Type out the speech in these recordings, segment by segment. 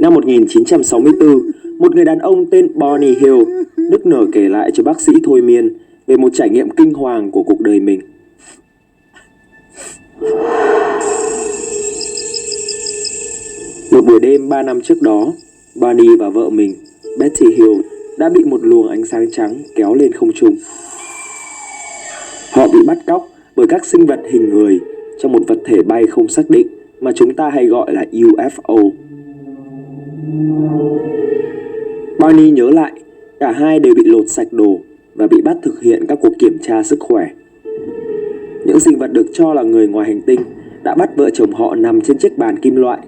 Năm 1964, một người đàn ông tên Bonnie Hill nức nở kể lại cho bác sĩ thôi miên về một trải nghiệm kinh hoàng của cuộc đời mình. Một buổi đêm 3 năm trước đó, Bonnie và vợ mình, Betty Hill, đã bị một luồng ánh sáng trắng kéo lên không trung. Họ bị bắt cóc bởi các sinh vật hình người trong một vật thể bay không xác định mà chúng ta hay gọi là UFO. Bonnie nhớ lại, cả hai đều bị lột sạch đồ và bị bắt thực hiện các cuộc kiểm tra sức khỏe. Những sinh vật được cho là người ngoài hành tinh đã bắt vợ chồng họ nằm trên chiếc bàn kim loại.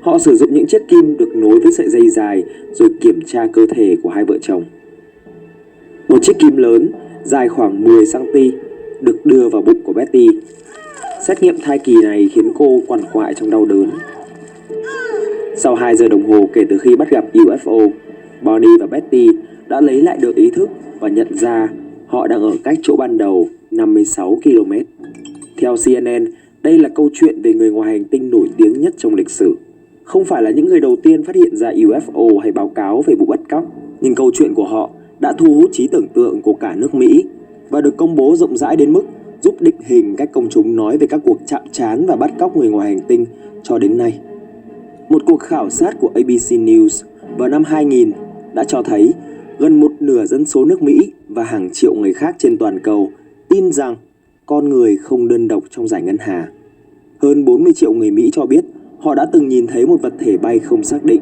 Họ sử dụng những chiếc kim được nối với sợi dây dài rồi kiểm tra cơ thể của hai vợ chồng. Một chiếc kim lớn dài khoảng 10 cm được đưa vào bụng của Betty. Xét nghiệm thai kỳ này khiến cô quằn quại trong đau đớn. Sau 2 giờ đồng hồ kể từ khi bắt gặp UFO, Bonnie và Betty đã lấy lại được ý thức và nhận ra họ đang ở cách chỗ ban đầu 56 km. Theo CNN, đây là câu chuyện về người ngoài hành tinh nổi tiếng nhất trong lịch sử. Không phải là những người đầu tiên phát hiện ra UFO hay báo cáo về vụ bắt cóc, nhưng câu chuyện của họ đã thu hút trí tưởng tượng của cả nước Mỹ và được công bố rộng rãi đến mức giúp định hình cách công chúng nói về các cuộc chạm trán và bắt cóc người ngoài hành tinh cho đến nay. Một cuộc khảo sát của ABC News vào năm 2000 đã cho thấy gần một nửa dân số nước Mỹ và hàng triệu người khác trên toàn cầu tin rằng con người không đơn độc trong dải ngân hà. Hơn 40 triệu người Mỹ cho biết họ đã từng nhìn thấy một vật thể bay không xác định.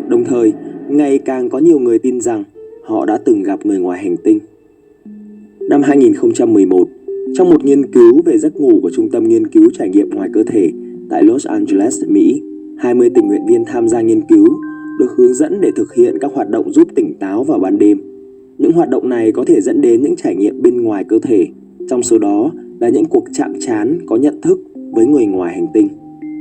Đồng thời, ngày càng có nhiều người tin rằng họ đã từng gặp người ngoài hành tinh. Năm 2011, trong một nghiên cứu về giấc ngủ của Trung tâm Nghiên cứu Trải nghiệm ngoài cơ thể tại Los Angeles, Mỹ, 20 tình nguyện viên tham gia nghiên cứu được hướng dẫn để thực hiện các hoạt động giúp tỉnh táo vào ban đêm. Những hoạt động này có thể dẫn đến những trải nghiệm bên ngoài cơ thể, trong số đó là những cuộc chạm trán có nhận thức với người ngoài hành tinh.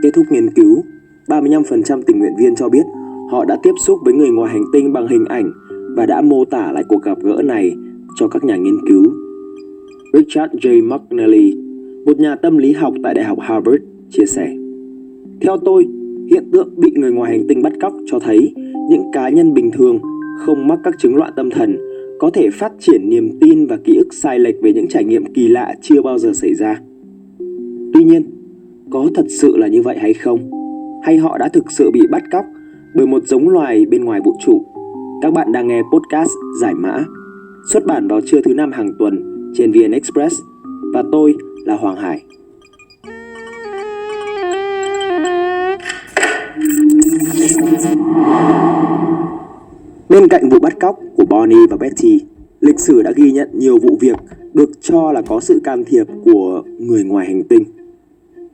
Kết thúc nghiên cứu, 35% tình nguyện viên cho biết họ đã tiếp xúc với người ngoài hành tinh bằng hình ảnh và đã mô tả lại cuộc gặp gỡ này cho các nhà nghiên cứu. Richard J. McNally, một nhà tâm lý học tại Đại học Harvard, chia sẻ: "Theo tôi, hiện tượng bị người ngoài hành tinh bắt cóc cho thấy những cá nhân bình thường không mắc các chứng loạn tâm thần có thể phát triển niềm tin và ký ức sai lệch về những trải nghiệm kỳ lạ chưa bao giờ xảy ra. Tuy nhiên, có thật sự là như vậy hay không? Hay họ đã thực sự bị bắt cóc bởi một giống loài bên ngoài vũ trụ?" Các bạn đang nghe podcast Giải Mã, xuất bản vào trưa thứ Năm hàng tuần trên VN Express, và tôi là Hoàng Hải. Bên cạnh vụ bắt cóc của Bonnie và Betty, lịch sử đã ghi nhận nhiều vụ việc được cho là có sự can thiệp của người ngoài hành tinh.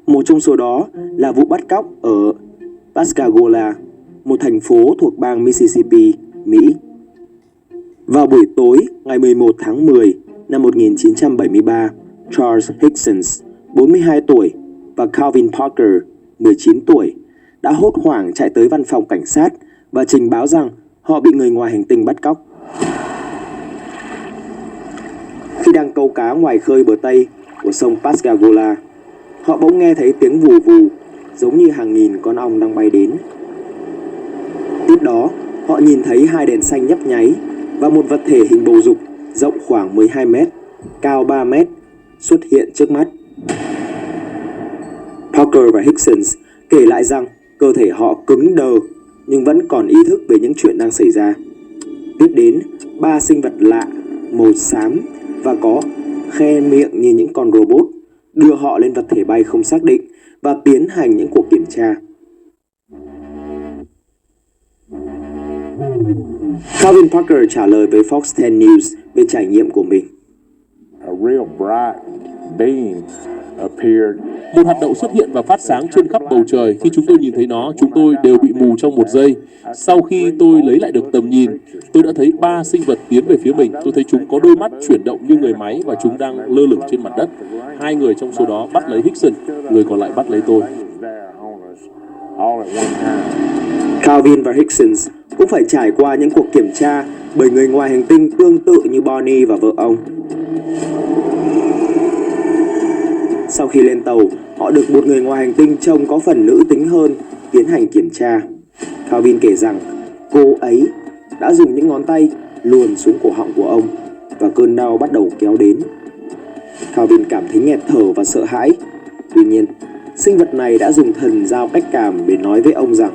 Một trong số đó là vụ bắt cóc ở Pascagoula, một thành phố thuộc bang Mississippi, Mỹ. Vào buổi tối ngày 11 tháng 10 năm 1973, Charles Hicksons, 42 tuổi, và Calvin Parker, 19 tuổi, đã hốt hoảng chạy tới văn phòng cảnh sát và trình báo rằng họ bị người ngoài hành tinh bắt cóc. Khi đang câu cá ngoài khơi bờ Tây của sông Pascagoula, họ bỗng nghe thấy tiếng vù vù giống như hàng nghìn con ong đang bay đến. Tiếp đó, họ nhìn thấy 2 đèn xanh nhấp nháy và một vật thể hình bầu dục rộng khoảng 12 mét, cao 3 mét xuất hiện trước mắt. Parker và Hicksons kể lại rằng cơ thể họ cứng đờ nhưng vẫn còn ý thức về những chuyện đang xảy ra. Tiếp đến, 3 sinh vật lạ, màu xám và có khe miệng như những con robot đưa họ lên vật thể bay không xác định và tiến hành những cuộc kiểm tra. Calvin Parker trả lời với Fox 10 News về trải nghiệm của mình. A real bright beam appeared. Một hạt đậu xuất hiện và phát sáng trên khắp bầu trời. Khi chúng tôi nhìn thấy nó, chúng tôi đều bị mù trong một giây. Sau khi tôi lấy lại được tầm nhìn, tôi đã thấy 3 sinh vật tiến về phía mình. Tôi thấy chúng có đôi mắt chuyển động như người máy và chúng đang lơ lửng trên mặt đất. 2 người trong số đó bắt lấy Hickson, người còn lại bắt lấy tôi. Calvin và Hicksons cũng phải trải qua những cuộc kiểm tra bởi người ngoài hành tinh tương tự như Bonnie và vợ ông. Sau khi lên tàu, họ được một người ngoài hành tinh trông có phần nữ tính hơn tiến hành kiểm tra. Calvin kể rằng cô ấy đã dùng những ngón tay luồn xuống cổ họng của ông và cơn đau bắt đầu kéo đến. Calvin cảm thấy nghẹt thở và sợ hãi. Tuy nhiên, sinh vật này đã dùng thần giao cách cảm để nói với ông rằng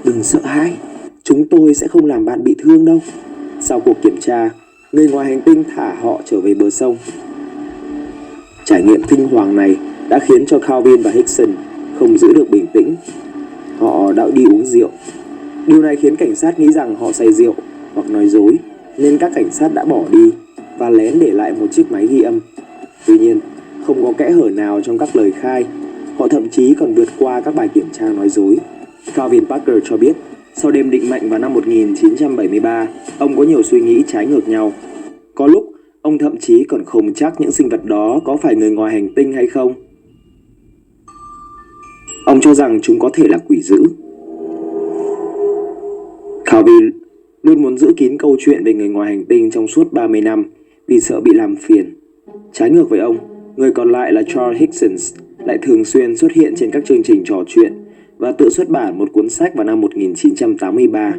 đừng sợ hãi, chúng tôi sẽ không làm bạn bị thương đâu. Sau cuộc kiểm tra, người ngoài hành tinh thả họ trở về bờ sông. Trải nghiệm kinh hoàng này đã khiến cho Calvin và Hickson không giữ được bình tĩnh. Họ đã đi uống rượu. Điều này khiến cảnh sát nghĩ rằng họ say rượu hoặc nói dối, nên các cảnh sát đã bỏ đi và lén để lại một chiếc máy ghi âm. Tuy nhiên, không có kẽ hở nào trong các lời khai. Họ thậm chí còn vượt qua các bài kiểm tra nói dối. Calvin Parker cho biết, sau đêm định mệnh vào năm 1973, ông có nhiều suy nghĩ trái ngược nhau. Có lúc, ông thậm chí còn không chắc những sinh vật đó có phải người ngoài hành tinh hay không. Ông cho rằng chúng có thể là quỷ dữ. Calvin luôn muốn giữ kín câu chuyện về người ngoài hành tinh trong suốt 30 năm vì sợ bị làm phiền. Trái ngược với ông, người còn lại là Charles Hickson lại thường xuyên xuất hiện trên các chương trình trò chuyện và tự xuất bản một cuốn sách vào năm 1983.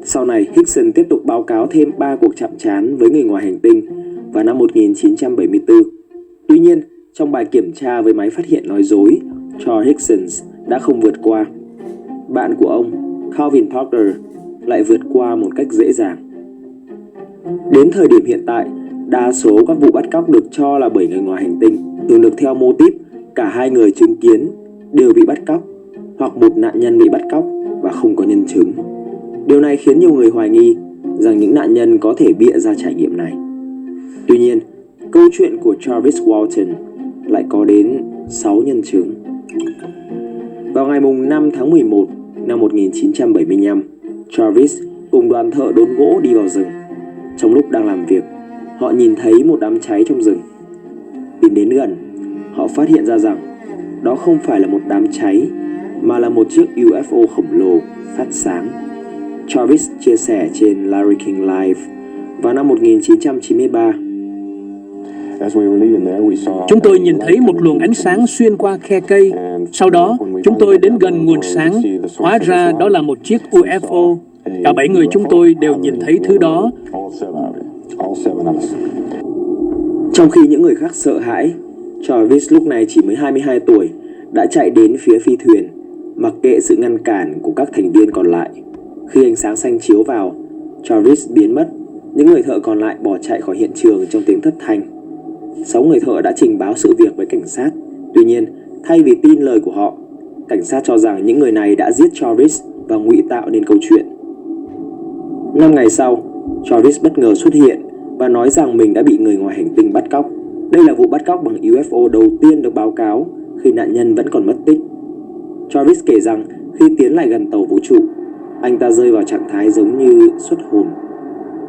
Sau này, Hickson tiếp tục báo cáo thêm 3 cuộc chạm trán với người ngoài hành tinh vào năm 1974. Tuy nhiên, trong bài kiểm tra với máy phát hiện nói dối, Charles Hickson đã không vượt qua. Bạn của ông, Calvin Parker, lại vượt qua một cách dễ dàng. Đến thời điểm hiện tại, đa số các vụ bắt cóc được cho là bởi người ngoài hành tinh thường được theo mô típ cả hai người chứng kiến đều bị bắt cóc hoặc một nạn nhân bị bắt cóc và không có nhân chứng. Điều này khiến nhiều người hoài nghi rằng những nạn nhân có thể bịa ra trải nghiệm này. Tuy nhiên, câu chuyện của Travis Walton lại có đến 6 nhân chứng. Vào ngày 5 tháng 11 năm 1975, Travis cùng đoàn thợ đốn gỗ đi vào rừng. Trong lúc đang làm việc, họ nhìn thấy một đám cháy trong rừng. Tiến đến gần, họ phát hiện ra rằng đó không phải là một đám cháy mà là một chiếc UFO khổng lồ phát sáng. Travis chia sẻ trên Larry King Live vào năm 1993. Chúng tôi nhìn thấy một luồng ánh sáng xuyên qua khe cây. Sau đó, chúng tôi đến gần nguồn sáng. Hóa ra đó là một chiếc UFO. Cả 7 người chúng tôi đều nhìn thấy thứ đó. Trong khi những người khác sợ hãi, Travis lúc này chỉ mới 22 tuổi đã chạy đến phía phi thuyền, mặc kệ sự ngăn cản của các thành viên còn lại. Khi ánh sáng xanh chiếu vào, Travis biến mất. Những người thợ còn lại bỏ chạy khỏi hiện trường trong tiếng thất thanh. 6 người thợ đã trình báo sự việc với cảnh sát. Tuy nhiên, thay vì tin lời của họ, cảnh sát cho rằng những người này đã giết Travis và ngụy tạo nên câu chuyện. 5 ngày sau, Travis bất ngờ xuất hiện và nói rằng mình đã bị người ngoài hành tinh bắt cóc. Đây là vụ bắt cóc bằng UFO đầu tiên được báo cáo khi nạn nhân vẫn còn mất tích. Travis kể rằng khi tiến lại gần tàu vũ trụ, anh ta rơi vào trạng thái giống như xuất hồn.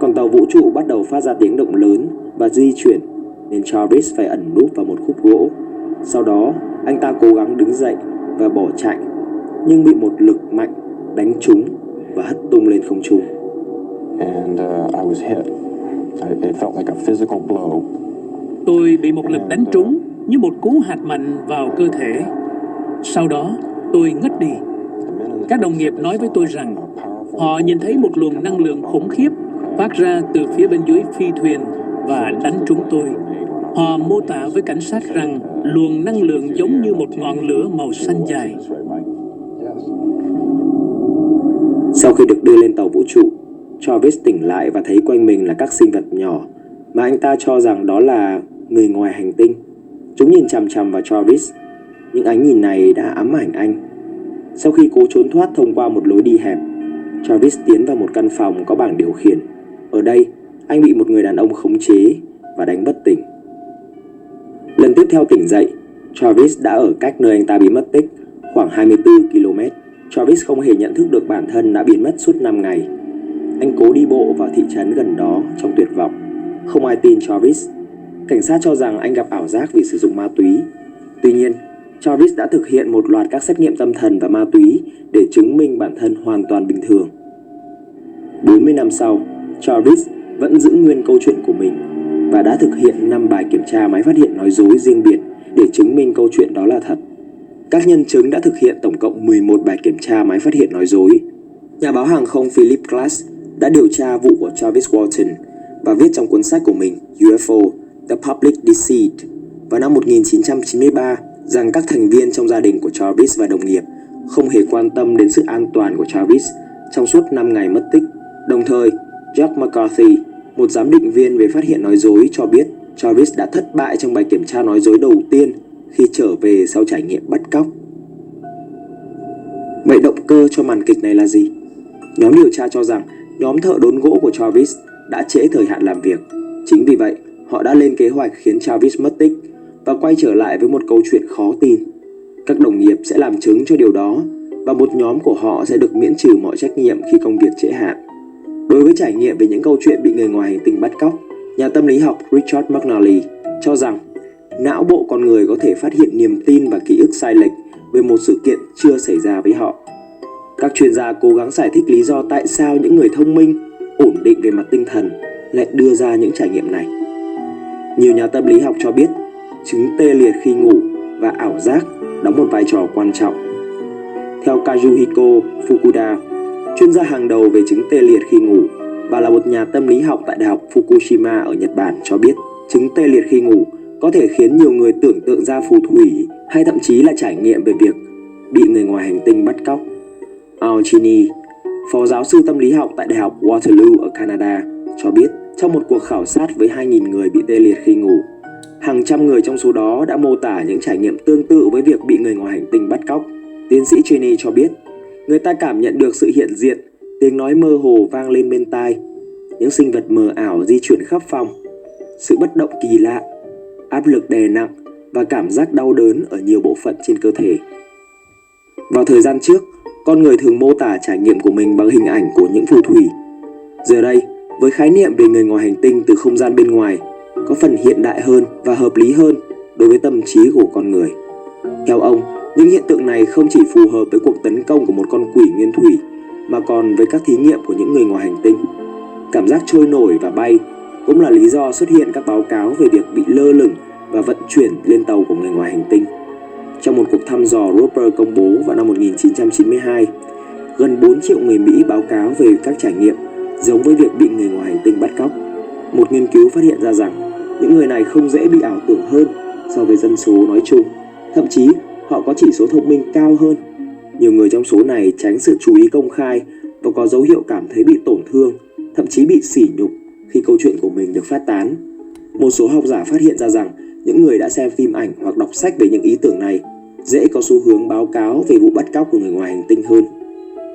Còn tàu vũ trụ bắt đầu phát ra tiếng động lớn và di chuyển, nên Travis phải ẩn núp vào một khúc gỗ. Sau đó, anh ta cố gắng đứng dậy và bỏ chạy, nhưng bị một lực mạnh đánh trúng và hất tung lên không trung. Tôi bị một lực đánh trúng như một cú hạt mạnh vào cơ thể. Sau đó, tôi ngất đi. Các đồng nghiệp nói với tôi rằng họ nhìn thấy một luồng năng lượng khủng khiếp phát ra từ phía bên dưới phi thuyền và đánh trúng tôi. Họ mô tả với cảnh sát rằng luồng năng lượng giống như một ngọn lửa màu xanh dài. Sau khi được đưa lên tàu vũ trụ, Travis tỉnh lại và thấy quanh mình là các sinh vật nhỏ mà anh ta cho rằng đó là người ngoài hành tinh. Chúng nhìn chằm chằm vào Travis. Những ánh nhìn này đã ám ảnh anh. Sau khi cố trốn thoát thông qua một lối đi hẹp, Travis tiến vào một căn phòng có bảng điều khiển. Ở đây, anh bị một người đàn ông khống chế và đánh bất tỉnh. Lần tiếp theo tỉnh dậy, Travis đã ở cách nơi anh ta bị mất tích khoảng 24 km. Travis không hề nhận thức được bản thân đã biến mất suốt 5 ngày. Anh cố đi bộ vào thị trấn gần đó trong tuyệt vọng. Không ai tin Travis. Cảnh sát cho rằng anh gặp ảo giác vì sử dụng ma túy. Tuy nhiên, Travis đã thực hiện một loạt các xét nghiệm tâm thần và ma túy để chứng minh bản thân hoàn toàn bình thường. 40 năm sau, Travis vẫn giữ nguyên câu chuyện của mình và đã thực hiện 5 bài kiểm tra máy phát hiện nói dối riêng biệt để chứng minh câu chuyện đó là thật. Các nhân chứng đã thực hiện tổng cộng 11 bài kiểm tra máy phát hiện nói dối. Nhà báo hàng không Philip Glass đã điều tra vụ của Travis Walton và viết trong cuốn sách của mình UFO, The Public Deceit vào năm 1993 rằng các thành viên trong gia đình của Travis và đồng nghiệp không hề quan tâm đến sự an toàn của Travis trong suốt 5 ngày mất tích. Đồng thời, Jack McCarthy, một giám định viên về phát hiện nói dối, cho biết Travis đã thất bại trong bài kiểm tra nói dối đầu tiên khi trở về sau trải nghiệm bắt cóc. Vậy động cơ cho màn kịch này là gì? Nhóm điều tra cho rằng nhóm thợ đốn gỗ của Travis đã trễ thời hạn làm việc. Chính vì vậy, họ đã lên kế hoạch khiến Travis mất tích và quay trở lại với một câu chuyện khó tin. Các đồng nghiệp sẽ làm chứng cho điều đó và một nhóm của họ sẽ được miễn trừ mọi trách nhiệm khi công việc trễ hạn. Đối với trải nghiệm về những câu chuyện bị người ngoài hành tinh bắt cóc, nhà tâm lý học Richard McNally cho rằng não bộ con người có thể phát hiện niềm tin và ký ức sai lệch về một sự kiện chưa xảy ra với họ. Các chuyên gia cố gắng giải thích lý do tại sao những người thông minh, ổn định về mặt tinh thần lại đưa ra những trải nghiệm này. Nhiều nhà tâm lý học cho biết chứng tê liệt khi ngủ và ảo giác đóng một vai trò quan trọng. Theo Kazuhiko Fukuda, chuyên gia hàng đầu về chứng tê liệt khi ngủ và là một nhà tâm lý học tại Đại học Fukushima ở Nhật Bản, cho biết chứng tê liệt khi ngủ có thể khiến nhiều người tưởng tượng ra phù thủy hay thậm chí là trải nghiệm về việc bị người ngoài hành tinh bắt cóc. Al Chini, phó giáo sư tâm lý học tại Đại học Waterloo ở Canada, cho biết trong một cuộc khảo sát với 2.000 người bị tê liệt khi ngủ, hàng trăm người trong số đó đã mô tả những trải nghiệm tương tự với việc bị người ngoài hành tinh bắt cóc. Tiến sĩ Cheney cho biết, người ta cảm nhận được sự hiện diện, tiếng nói mơ hồ vang lên bên tai, những sinh vật mờ ảo di chuyển khắp phòng, sự bất động kỳ lạ, áp lực đè nặng và cảm giác đau đớn ở nhiều bộ phận trên cơ thể. Vào thời gian trước, con người thường mô tả trải nghiệm của mình bằng hình ảnh của những phù thủy. Giờ đây, với khái niệm về người ngoài hành tinh từ không gian bên ngoài, có phần hiện đại hơn và hợp lý hơn đối với tâm trí của con người. Theo ông, những hiện tượng này không chỉ phù hợp với cuộc tấn công của một con quỷ nguyên thủy, mà còn với các thí nghiệm của những người ngoài hành tinh. Cảm giác trôi nổi và bay cũng là lý do xuất hiện các báo cáo về việc bị lơ lửng và vận chuyển lên tàu của người ngoài hành tinh. Trong một cuộc thăm dò Roper công bố vào năm 1992, gần 4 triệu người Mỹ báo cáo về các trải nghiệm giống với việc bị người ngoài hành tinh bắt cóc. Một nghiên cứu phát hiện ra rằng những người này không dễ bị ảo tưởng hơn so với dân số nói chung. Thậm chí, họ có chỉ số thông minh cao hơn. Nhiều người trong số này tránh sự chú ý công khai và có dấu hiệu cảm thấy bị tổn thương, thậm chí bị sỉ nhục khi câu chuyện của mình được phát tán. Một số học giả phát hiện ra rằng những người đã xem phim ảnh hoặc đọc sách về những ý tưởng này dễ có xu hướng báo cáo về vụ bắt cóc của người ngoài hành tinh hơn.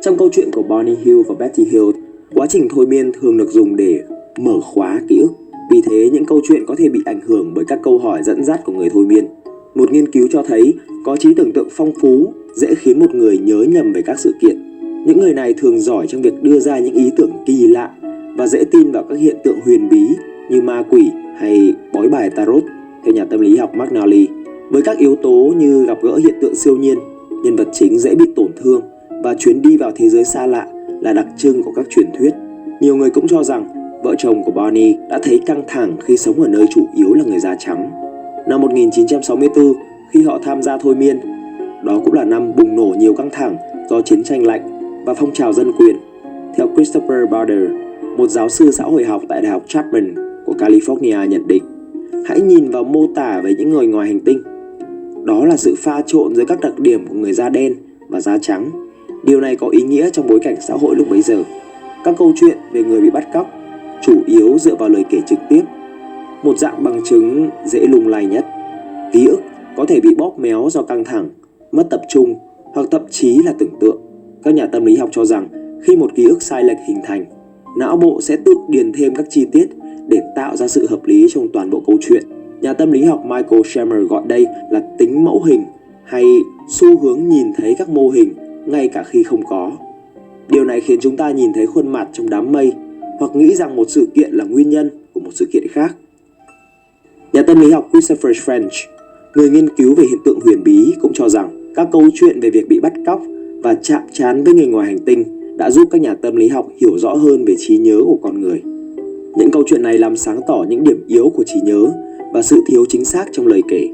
Trong câu chuyện của Bonnie Hill và Betty Hill, quá trình thôi miên thường được dùng để mở khóa ký ức. Vì thế, những câu chuyện có thể bị ảnh hưởng bởi các câu hỏi dẫn dắt của người thôi miên. Một nghiên cứu cho thấy có trí tưởng tượng phong phú dễ khiến một người nhớ nhầm về các sự kiện. Những người này thường giỏi trong việc đưa ra những ý tưởng kỳ lạ và dễ tin vào các hiện tượng huyền bí như ma quỷ hay bói bài tarot, theo nhà tâm lý học McNally. Với các yếu tố như gặp gỡ hiện tượng siêu nhiên, nhân vật chính dễ bị tổn thương và chuyến đi vào thế giới xa lạ là đặc trưng của các truyền thuyết. Nhiều người cũng cho rằng vợ chồng của Bonnie đã thấy căng thẳng khi sống ở nơi chủ yếu là người da trắng. Năm 1964, khi họ tham gia thôi miên, đó cũng là năm bùng nổ nhiều căng thẳng do chiến tranh lạnh và phong trào dân quyền. Theo Christopher Barder, một giáo sư xã hội học tại Đại học Chapman của California nhận định, hãy nhìn vào mô tả về những người ngoài hành tinh. Đó là sự pha trộn giữa các đặc điểm của người da đen và da trắng. Điều này có ý nghĩa trong bối cảnh xã hội lúc bấy giờ. Các câu chuyện về người bị bắt cóc chủ yếu dựa vào lời kể trực tiếp, một dạng bằng chứng dễ lung lay nhất. Ký ức có thể bị bóp méo do căng thẳng, mất tập trung hoặc thậm chí là tưởng tượng. Các nhà tâm lý học cho rằng khi một ký ức sai lệch hình thành, não bộ sẽ tự điền thêm các chi tiết để tạo ra sự hợp lý trong toàn bộ câu chuyện. Nhà tâm lý học Michael Shermer gọi đây là tính mẫu hình hay xu hướng nhìn thấy các mô hình ngay cả khi không có. Điều này khiến chúng ta nhìn thấy khuôn mặt trong đám mây hoặc nghĩ rằng một sự kiện là nguyên nhân của một sự kiện khác. Nhà tâm lý học Christopher French, người nghiên cứu về hiện tượng huyền bí, cũng cho rằng các câu chuyện về việc bị bắt cóc và chạm trán với người ngoài hành tinh đã giúp các nhà tâm lý học hiểu rõ hơn về trí nhớ của con người. Những câu chuyện này làm sáng tỏ những điểm yếu của trí nhớ và sự thiếu chính xác trong lời kể.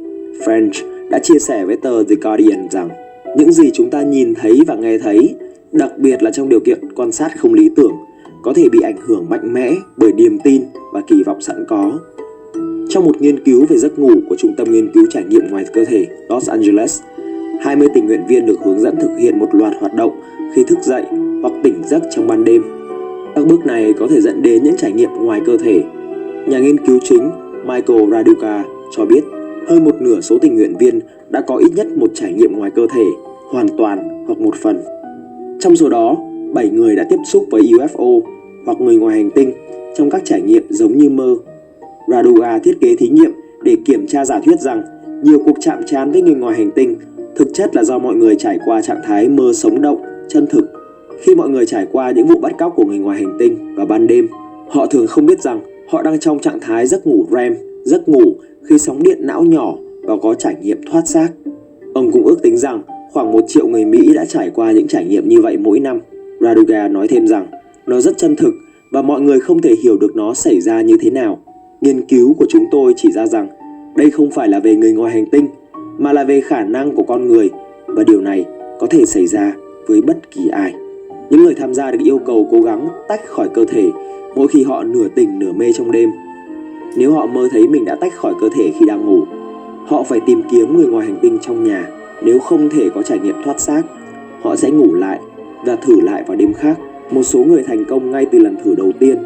French đã chia sẻ với tờ The Guardian rằng những gì chúng ta nhìn thấy và nghe thấy, đặc biệt là trong điều kiện quan sát không lý tưởng, có thể bị ảnh hưởng mạnh mẽ bởi niềm tin và kỳ vọng sẵn có. Trong một nghiên cứu về giấc ngủ của Trung tâm Nghiên cứu Trải nghiệm ngoài cơ thể Los Angeles, 20 tình nguyện viên được hướng dẫn thực hiện một loạt hoạt động khi thức dậy hoặc tỉnh giấc trong ban đêm. Các bước này có thể dẫn đến những trải nghiệm ngoài cơ thể. Nhà nghiên cứu chính Michael Raduca cho biết hơn một nửa số tình nguyện viên đã có ít nhất một trải nghiệm ngoài cơ thể, hoàn toàn hoặc một phần. Trong số đó, 7 người đã tiếp xúc với UFO hoặc người ngoài hành tinh trong các trải nghiệm giống như mơ. Raduca thiết kế thí nghiệm để kiểm tra giả thuyết rằng nhiều cuộc chạm trán với người ngoài hành tinh thực chất là do mọi người trải qua trạng thái mơ sống động, chân thực. Khi mọi người trải qua những vụ bắt cóc của người ngoài hành tinh vào ban đêm, họ thường không biết rằng họ đang trong trạng thái giấc ngủ REM, giấc ngủ khi sóng điện não nhỏ và có trải nghiệm thoát xác. Ông cũng ước tính rằng khoảng 1 triệu người Mỹ đã trải qua những trải nghiệm như vậy mỗi năm. Raduca nói thêm rằng nó rất chân thực và mọi người không thể hiểu được nó xảy ra như thế nào. Nghiên cứu của chúng tôi chỉ ra rằng đây không phải là về người ngoài hành tinh, mà là về khả năng của con người, và điều này có thể xảy ra với bất kỳ ai. Những người tham gia được yêu cầu cố gắng tách khỏi cơ thể mỗi khi họ nửa tỉnh nửa mê trong đêm. Nếu họ mơ thấy mình đã tách khỏi cơ thể khi đang ngủ, họ phải tìm kiếm người ngoài hành tinh trong nhà. Nếu không thể có trải nghiệm thoát xác, họ sẽ ngủ lại và thử lại vào đêm khác. Một số người thành công ngay từ lần thử đầu tiên,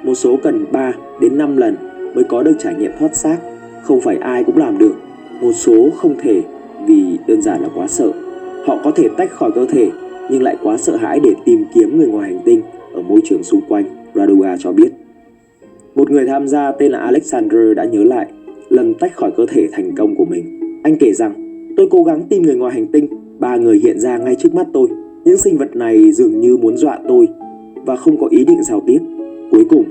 một số cần 3 đến 5 lần mới có được trải nghiệm thoát xác. Không phải ai cũng làm được. Một số không thể vì đơn giản là quá sợ. Họ có thể tách khỏi cơ thể nhưng lại quá sợ hãi để tìm kiếm người ngoài hành tinh ở môi trường xung quanh, Raduca cho biết. Một người tham gia tên là Alexander đã nhớ lại lần tách khỏi cơ thể thành công của mình. Anh kể rằng, tôi cố gắng tìm người ngoài hành tinh, 3 người hiện ra ngay trước mắt tôi. Những sinh vật này dường như muốn dọa tôi và không có ý định giao tiếp. Cuối cùng,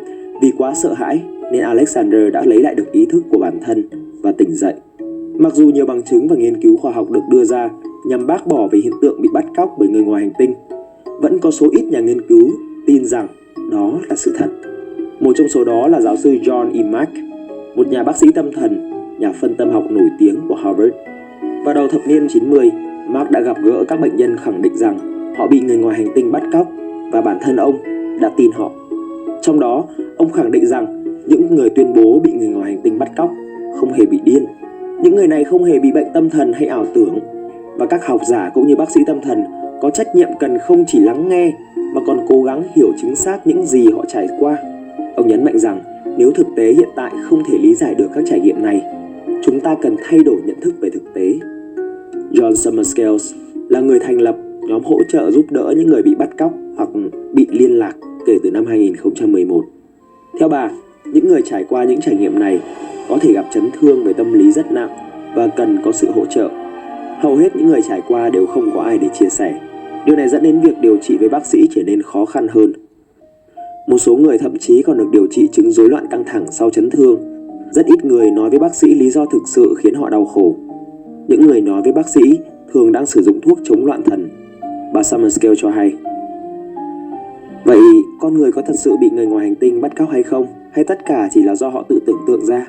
vì quá sợ hãi nên Alexander đã lấy lại được ý thức của bản thân và tỉnh dậy. Mặc dù nhiều bằng chứng và nghiên cứu khoa học được đưa ra nhằm bác bỏ về hiện tượng bị bắt cóc bởi người ngoài hành tinh, vẫn có số ít nhà nghiên cứu tin rằng đó là sự thật. Một trong số đó là giáo sư John E. Mack, một nhà bác sĩ tâm thần, nhà phân tâm học nổi tiếng của Harvard. Vào đầu thập niên 90, Mack đã gặp gỡ các bệnh nhân khẳng định rằng họ bị người ngoài hành tinh bắt cóc và bản thân ông đã tin họ. Trong đó, ông khẳng định rằng những người tuyên bố bị người ngoài hành tinh bắt cóc không hề bị điên. Những người này không hề bị bệnh tâm thần hay ảo tưởng, và các học giả cũng như bác sĩ tâm thần có trách nhiệm cần không chỉ lắng nghe mà còn cố gắng hiểu chính xác những gì họ trải qua. Ông nhấn mạnh rằng nếu thực tế hiện tại không thể lý giải được các trải nghiệm này, chúng ta cần thay đổi nhận thức về thực tế. John Summerscales là người thành lập nhóm hỗ trợ giúp đỡ những người bị bắt cóc hoặc bị liên lạc kể từ năm 2011. Theo bà, những người trải qua những trải nghiệm này có thể gặp chấn thương về tâm lý rất nặng và cần có sự hỗ trợ. Hầu hết những người trải qua đều không có ai để chia sẻ. Điều này dẫn đến việc điều trị với bác sĩ trở nên khó khăn hơn. Một số người thậm chí còn được điều trị chứng rối loạn căng thẳng sau chấn thương. Rất ít người nói với bác sĩ lý do thực sự khiến họ đau khổ. Những người nói với bác sĩ thường đang sử dụng thuốc chống loạn thần, bà Summerscale cho hay. Vậy con người có thật sự bị người ngoài hành tinh bắt cóc hay không? Hay tất cả chỉ là do họ tự tưởng tượng ra?